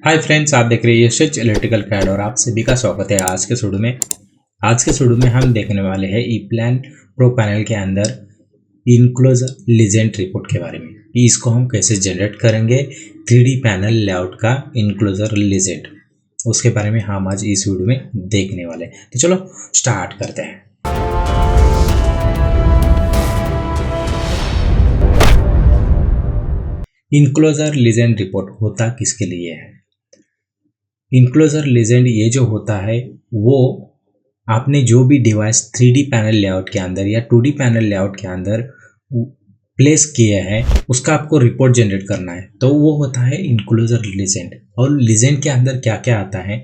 Hi friends, आप देख रहे हैं यशच इलेक्ट्रिकल गाइड और आप सभी का स्वागत है आज के शुरू में हम देखने वाले हैं ई प्लान प्रो पैनल के अंदर इनक्लोजर लीजेंड रिपोर्ट के बारे में। इसको हम कैसे जनरेट करेंगे 3D पैनल लेआउट का इनक्लोजर लीजेंड, उसके बारे में हम आज इस वीडियो में देखने वाले हैं। तो चलो स्टार्ट करते हैं। इनक्लोजर लीजेंड रिपोर्ट होता किसके लिए है? इनक्लोजर लीजेंड ये जो होता है वो आपने जो भी डिवाइस 3D पैनल लेआउट के अंदर या 2D पैनल लेआउट के अंदर प्लेस किया है उसका आपको रिपोर्ट जनरेट करना है, तो वो होता है इनक्लोजर लीजेंड। और लीजेंड के अंदर क्या क्या आता है,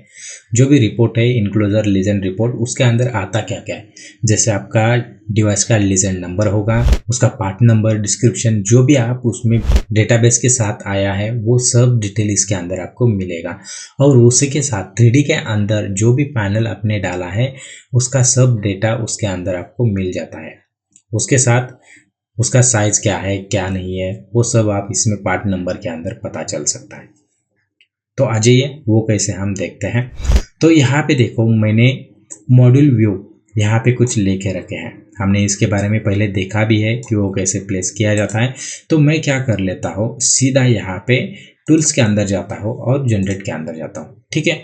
जो भी रिपोर्ट है इनक्लोजर लीजेंड रिपोर्ट, उसके अंदर आता क्या क्या है, जैसे आपका डिवाइस का लीजेंड नंबर होगा, उसका पार्ट नंबर, डिस्क्रिप्शन, जो भी आप उसमें डेटाबेस के साथ आया है वो सब डिटेल इसके अंदर आपको मिलेगा। और उसी के साथ 3D के अंदर जो भी पैनल आपने डाला है उसका सब डेटा उसके अंदर आपको मिल जाता है। उसके साथ उसका साइज क्या है क्या नहीं है वो सब आप इसमें पार्ट नंबर के अंदर पता चल सकता है। तो आ जाइए वो कैसे हम देखते हैं। तो यहाँ पे देखो, मैंने मॉड्यूल व्यू यहाँ पे कुछ लेके रखे हैं। हमने इसके बारे में पहले देखा भी है कि वो कैसे प्लेस किया जाता है। तो मैं क्या कर लेता हूँ, सीधा यहाँ पे टूल्स के अंदर जाता हूँ और जनरेट के अंदर जाता हूँ। ठीक है,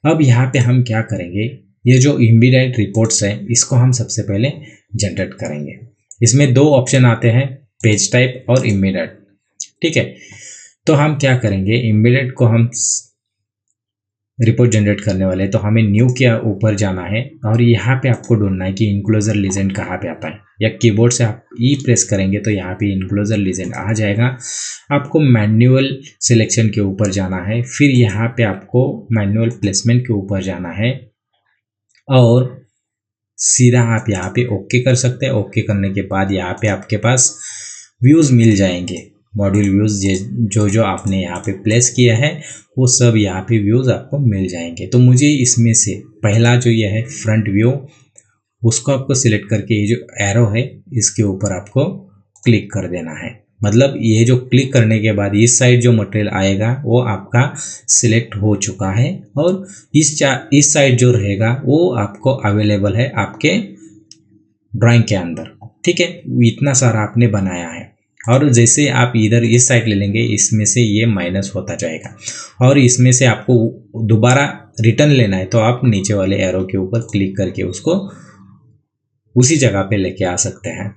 अब यहाँ पे हम क्या करेंगे, ये जो इमीडिएट रिपोर्ट्स है इसको हम सबसे पहले जनरेट करेंगे। इसमें दो ऑप्शन आते हैं, पेज टाइप और इमीडिएट। ठीक है, तो हम क्या करेंगे, इमीडिएट को हम रिपोर्ट जनरेट करने वाले हैं, तो हमें न्यू के ऊपर जाना है और यहाँ पे आपको ढूंढना है कि इनक्लोजर लीजेंड कहाँ पे आता है, या कीबोर्ड से आप ई प्रेस करेंगे तो यहाँ पे इनक्लोजर लीजेंड आ जाएगा। आपको मैनुअल सिलेक्शन के ऊपर जाना है, फिर यहाँ पे आपको मैनुअल प्लेसमेंट के ऊपर जाना है और सीधा आप यहाँ पे ओके कर सकते हैं। ओके करने के बाद यहाँ पे आपके पास व्यूज़ मिल जाएंगे, मॉड्यूल व्यूज़ जो जो आपने यहाँ पे प्लेस किया है वो सब यहाँ पे व्यूज़ आपको मिल जाएंगे। तो मुझे इसमें से पहला जो ये है फ्रंट व्यू, उसको आपको सिलेक्ट करके ये जो एरो है इसके ऊपर आपको क्लिक कर देना है। मतलब ये जो क्लिक करने के बाद इस साइड जो मटेरियल आएगा वो आपका सिलेक्ट हो चुका है और इस साइड जो रहेगा वो आपको अवेलेबल है आपके ड्राइंग के अंदर। ठीक है, इतना सारा आपने बनाया है और जैसे आप इधर इस साइड ले लेंगे इसमें से ये माइनस होता जाएगा और इसमें से आपको दोबारा रिटर्न लेना है तो आप नीचे वाले एरो के ऊपर क्लिक करके उसको उसी जगह पे लेके आ सकते हैं।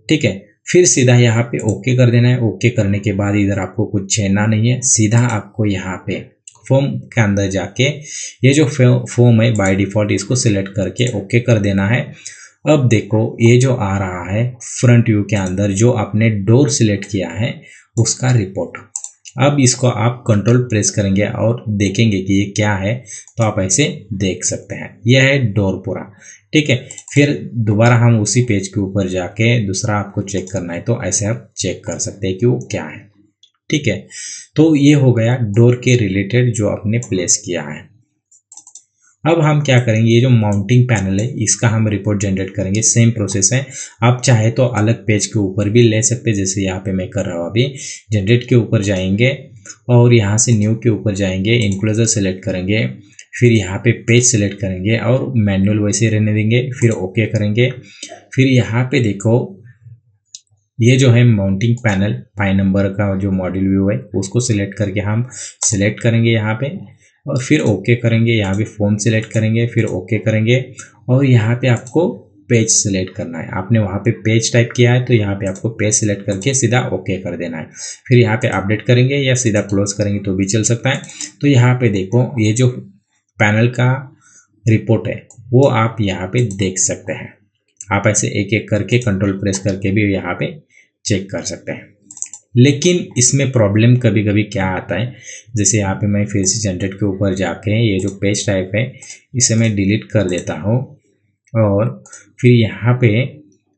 ठीक है, फिर सीधा यहाँ पे ओके कर देना है। ओके करने के बाद इधर आपको कुछ छेड़ना नहीं है, सीधा आपको यहाँ पे फॉर्म के अंदर जाके ये जो फॉर्म है बाय डिफ़ॉल्ट इसको सिलेक्ट करके ओके कर देना है। अब देखो ये जो आ रहा है फ्रंट व्यू के अंदर जो आपने डोर सिलेक्ट किया है उसका रिपोर्ट। अब इसको आप कंट्रोल प्रेस करेंगे और देखेंगे कि ये क्या है, तो आप ऐसे देख सकते हैं यह है डोर पूरा। ठीक है, फिर दोबारा हम उसी पेज के ऊपर जाके दूसरा आपको चेक करना है तो ऐसे आप चेक कर सकते हैं कि वो क्या है। ठीक है, तो ये हो गया डोर के रिलेटेड जो आपने प्लेस किया है। अब हम क्या करेंगे, ये जो माउंटिंग पैनल है इसका हम रिपोर्ट जनरेट करेंगे। सेम प्रोसेस है, आप चाहे तो अलग पेज के ऊपर भी ले सकते हैं, जैसे यहाँ पे मैं कर रहा हूँ। अभी जनरेट के ऊपर जाएंगे और यहाँ से न्यू के ऊपर जाएंगे, इनक्लोजर सेलेक्ट करेंगे, फिर यहाँ पे पेज सेलेक्ट करेंगे और मैनुअल वैसे रहने देंगे, फिर ओके करेंगे। फिर यहाँ पे देखो ये जो है माउंटिंग पैनल 5 नंबर का जो मॉड्यूल व्यू है उसको सिलेक्ट करके हम सिलेक्ट करेंगे यहाँ पे और फिर ओके करेंगे। यहाँ पे फॉर्म सिलेक्ट करेंगे, फिर ओके करेंगे और यहाँ पे आपको पेज सिलेक्ट करना है। आपने वहाँ पे पेज टाइप किया है तो यहाँ पे आपको पेज सिलेक्ट करके सीधा ओके कर देना है। फिर यहाँ पे अपडेट करेंगे या सीधा क्लोज करेंगे तो भी चल सकता है। तो यहाँ पे देखो ये जो पैनल का रिपोर्ट है वो आप यहाँ पे देख सकते हैं। आप ऐसे एक एक करके कंट्रोल प्रेस करके भी यहाँ पे चेक कर सकते हैं। लेकिन इसमें प्रॉब्लम कभी कभी क्या आता है, जैसे यहाँ पे मैं फिर से जनरेट के ऊपर जाके ये जो पेज टाइप है इसे मैं डिलीट कर देता हूँ और फिर यहाँ पे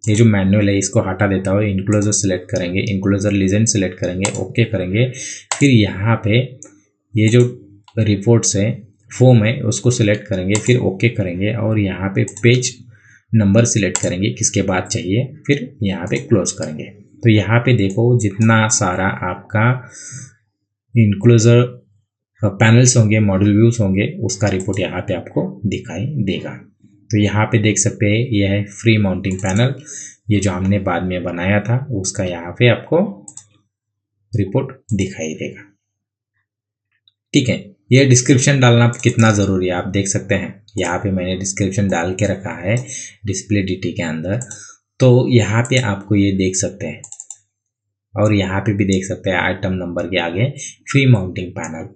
ये जो मैनुअल है इसको हटा देता हूँ। इनक्लोजर सेलेक्ट करेंगे, इनक्लोजर लीजेंड सेलेक्ट करेंगे, ओके करेंगे। फिर यहाँ पे ये जो रिपोर्ट्स है फॉर्म है उसको सिलेक्ट करेंगे, फिर ओके करेंगे और यहाँ पे पेज नंबर सिलेक्ट करेंगे किसके बाद चाहिए, फिर यहाँ पे क्लोज करेंगे। तो यहाँ पे देखो जितना सारा आपका इनक्लोजर पैनल्स होंगे, मॉड्यूल व्यूज होंगे, उसका रिपोर्ट यहाँ पे आपको दिखाई देगा। तो यहाँ पे देख सकते हैं ये है फ्री माउंटिंग पैनल, ये जो हमने बाद में बनाया था उसका यहाँ पे आपको रिपोर्ट दिखाई देगा। ठीक है, ये डिस्क्रिप्शन डालना कितना ज़रूरी है आप देख सकते हैं, यहाँ पे मैंने डिस्क्रिप्शन डाल के रखा है डिस्प्ले डीटी के अंदर। तो यहाँ पे आपको ये देख सकते हैं और यहाँ पे भी देख सकते हैं आइटम नंबर के आगे फ्री माउंटिंग पैनल,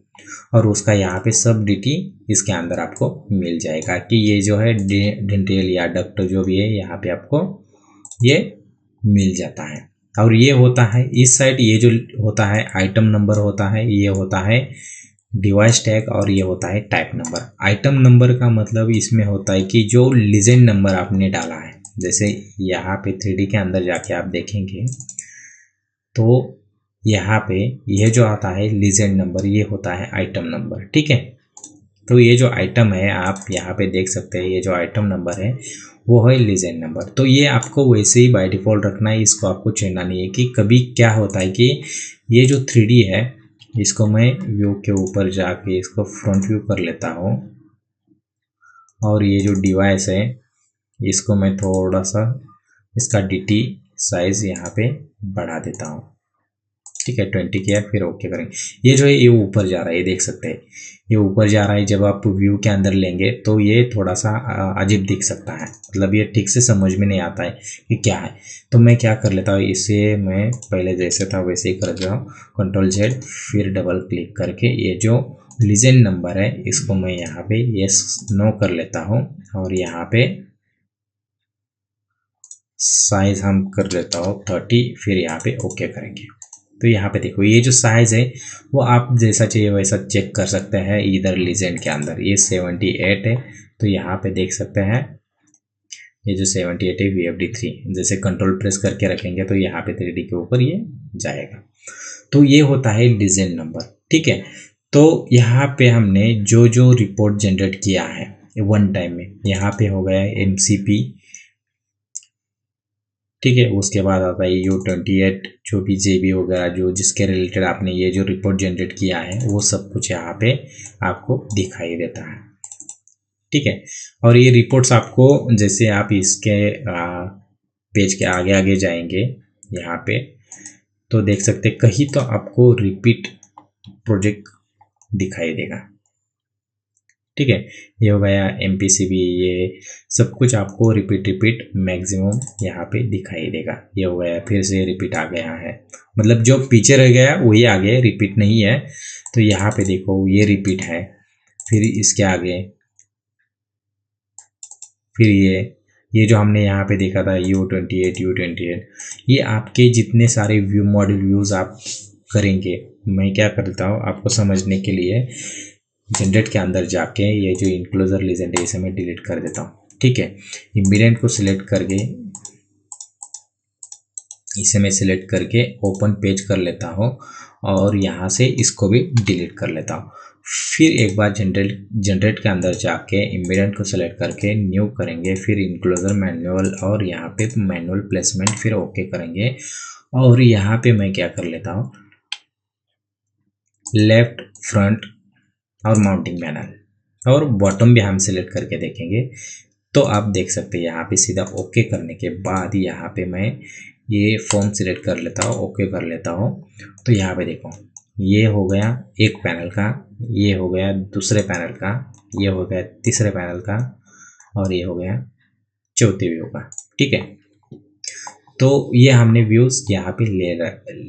और उसका यहाँ पे सब डीटी इसके अंदर आपको मिल जाएगा कि ये जो है डिटेल या डक्ट जो भी है यहाँ पे आपको ये मिल जाता है। और ये होता है इस साइड, ये जो होता है आइटम नंबर होता है, ये होता है डिवाइस टैग, और ये होता है टाइप नंबर। आइटम नंबर का मतलब इसमें होता है कि जो लीजेंड नंबर आपने डाला है, जैसे यहाँ पे 3D के अंदर जाके आप देखेंगे तो यहाँ पे ये जो आता है लीजेंड नंबर, ये होता है आइटम नंबर। ठीक है, तो ये जो आइटम है आप यहाँ पे देख सकते हैं, ये जो आइटम नंबर है वो है लीजेंड नंबर। तो ये आपको वैसे ही बाय डिफ़ॉल्ट रखना है, इसको आपको छेड़ना नहीं है। कि कभी क्या होता है कि ये जो 3D है इसको मैं व्यू के ऊपर जाके इसको फ्रंट व्यू कर लेता हूँ, और ये जो डिवाइस है इसको मैं थोड़ा सा इसका DT साइज़ यहाँ पे बढ़ा देता हूँ। ठीक है, 20 किया, फिर ओके करेंगे। ये जो है ये ऊपर जा रहा है, ये देख सकते हैं ये ऊपर जा रहा है। जब आप व्यू के अंदर लेंगे तो ये थोड़ा सा अजीब दिख सकता है, मतलब ये ठीक से समझ में नहीं आता है कि क्या है। तो मैं क्या कर लेता हूँ, इसे मैं पहले जैसे था वैसे ही कर देता हूँ, Ctrl+Z, फिर डबल क्लिक करके ये जो लीजेंड नंबर है इसको मैं यहाँ पे यस नो कर लेता हूँ, और यहाँ पे साइज हम कर लेता हूँ 30, फिर यहाँ पे ओके करेंगे। तो यहाँ पे देखो ये जो साइज है वो आप जैसा चाहिए वैसा चेक कर सकते हैं इधर लीजेंड के अंदर। ये 78 है, तो यहाँ पे देख सकते हैं ये जो 78 है VFD3, जैसे कंट्रोल प्रेस करके रखेंगे तो यहाँ पे 3D के ऊपर ये जाएगा। तो ये होता है लीजेंड नंबर। ठीक है, तो यहाँ पे हमने जो जो रिपोर्ट जनरेट किया है वन टाइम में, यहाँ पे हो गया MCP। ठीक है, उसके बाद आता है U28, जो भी JB वगैरह जो जिसके रिलेटेड आपने ये जो रिपोर्ट जनरेट किया है वो सब कुछ यहाँ पे आपको दिखाई देता है। ठीक है, और ये रिपोर्ट्स आपको जैसे आप इसके पेज के आगे आगे जाएंगे यहाँ पे तो देख सकते कहीं तो आपको रिपीट प्रोजेक्ट दिखाई देगा। ठीक है, ये हो गया MPCB, ये सब कुछ आपको रिपीट मैक्सिमम यहाँ पे दिखाई देगा। ये हो गया, फिर से रिपीट आ गया है, मतलब जो पीछे रह गया वही आगे रिपीट नहीं है। तो यहाँ पे देखो ये रिपीट है, फिर इसके आगे, फिर ये जो हमने यहाँ पे देखा था U28, ये आपके जितने सारे व्यू मॉड्यूल व्यूज़ आप करेंगे, मैं क्या करता हूँ आपको समझने के लिए जनरेट के अंदर जाके ये जो इनक्लोजर लीजेंड है इसे मैं डिलीट कर देता हूँ। ठीक है, इम्बिडेंट को सिलेक्ट करके इसे मैं सिलेक्ट करके ओपन पेज कर लेता हूँ, और यहाँ से इसको भी डिलीट कर लेता हूँ। फिर एक बार जनरेट के अंदर जाके इम्बिडेंट को सिलेक्ट करके न्यू करेंगे, फिर इनक्लोजर मैनुअल, और यहाँ पे मैनुअल प्लेसमेंट, फिर ओके करेंगे। और यहाँ पे मैं क्या कर लेता हूँ, लेफ्ट, फ्रंट और माउंटिंग पैनल, और बॉटम भी हम सिलेक्ट करके देखेंगे। तो आप देख सकते हैं यहाँ पे सीधा ओके करने के बाद यहाँ पे मैं ये फॉर्म सिलेक्ट कर लेता हूँ, ओके कर लेता हूँ। तो यहाँ पे देखो ये हो गया एक पैनल का, ये हो गया दूसरे पैनल का, ये हो गया तीसरे पैनल का, और ये हो गया चौथे व्यू का। ठीक है, तो ये हमने व्यूज़ यहाँ पे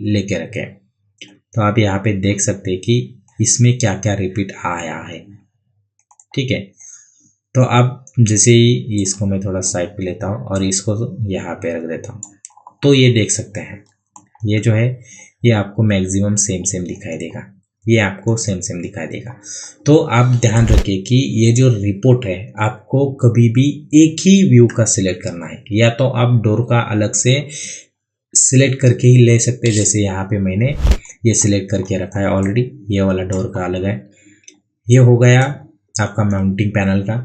लेके रखे। तो आप यहाँ पे देख सकते हैं कि इसमें क्या क्या रिपीट आया है। ठीक है, तो अब जैसे ही इसको मैं थोड़ा साइड पे लेता हूँ और इसको यहाँ पे रख देता हूँ, तो ये देख सकते हैं ये जो है ये आपको मैक्सिमम सेम दिखाई देगा, ये आपको सेम दिखाई देगा। तो आप ध्यान रखिए कि ये जो रिपोर्ट है आपको कभी भी एक ही व्यू का सिलेक्ट करना है, या तो आप डोर का अलग से सिलेक्ट करके ही ले सकते हैं। जैसे यहाँ पे मैंने ये सिलेक्ट करके रखा है ऑलरेडी, ये वाला डोर का अलग है। ये हो गया आपका माउंटिंग पैनल का।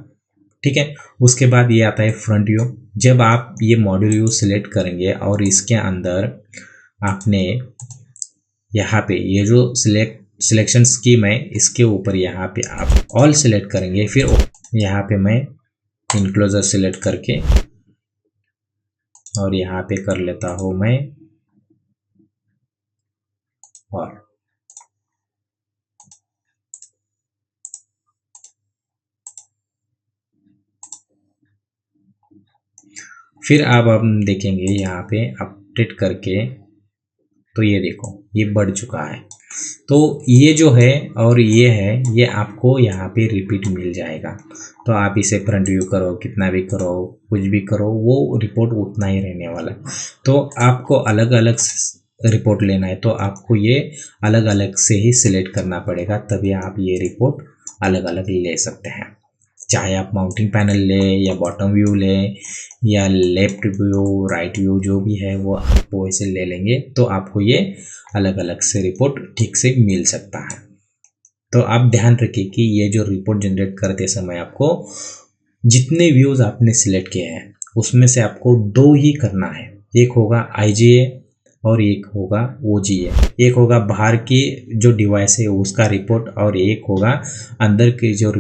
ठीक है, उसके बाद ये आता है फ्रंट व्यू। जब आप ये मॉड्यूल व्यू सिलेक्ट करेंगे और इसके अंदर आपने यहाँ पे ये जो सिलेक्ट सिलेक्शन स्कीम है, इसके ऊपर यहाँ पे आप ऑल सिलेक्ट करेंगे, फिर यहाँ पे मैं इनक्लोजर सिलेक्ट करके और यहाँ पे कर लेता हूँ मैं और फिर अब हम देखेंगे यहाँ पे अपडेट करके, तो ये देखो ये बढ़ चुका है। तो ये जो है और ये है, ये आपको यहाँ पे रिपीट मिल जाएगा। तो आप इसे फ्रंट व्यू करो, कितना भी करो, कुछ भी करो, वो रिपोर्ट उतना ही रहने वाला है। तो आपको अलग अलग रिपोर्ट लेना है तो आपको ये अलग अलग से ही सिलेक्ट करना पड़ेगा, तभी आप ये रिपोर्ट अलग अलग ले सकते हैं। चाहे आप माउंटिंग पैनल ले या बॉटम व्यू ले या लेफ्ट व्यू राइट व्यू, जो भी है वो आप वैसे ले लेंगे तो आपको ये अलग अलग से रिपोर्ट ठीक से मिल सकता है। तो आप ध्यान रखिए कि ये जो रिपोर्ट जनरेट करते समय आपको जितने व्यूज़ आपने सिलेक्ट किए हैं उसमें से आपको 2 ही करना है। एक होगा IGA और एक होगा OGA। एक होगा बाहर की जो डिवाइस है उसका रिपोर्ट और एक होगा अंदर की जो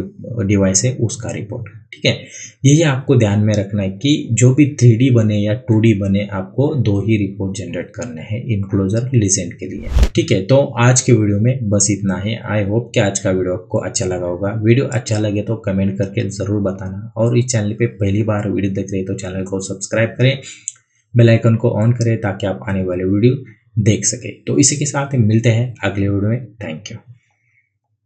डिवाइस है उसका रिपोर्ट। ठीक है, यही आपको ध्यान में रखना है कि जो भी 3D बने या 2D बने, आपको 2 ही रिपोर्ट जनरेट करने हैं इनक्लोजर लीजेंड के लिए। ठीक है, तो आज के वीडियो में बस इतना ही। आई होप कि आज का वीडियो आपको अच्छा लगा होगा। वीडियो अच्छा लगे तो कमेंट करके ज़रूर बताना, और इस चैनल पे पहली बार वीडियो देख रहे हैं तो चैनल को सब्सक्राइब करें, बेल आइकन को ऑन करें ताकि आप आने वाले वीडियो देख सके। तो इसी के साथ मिलते हैं अगले वीडियो में। Thank you.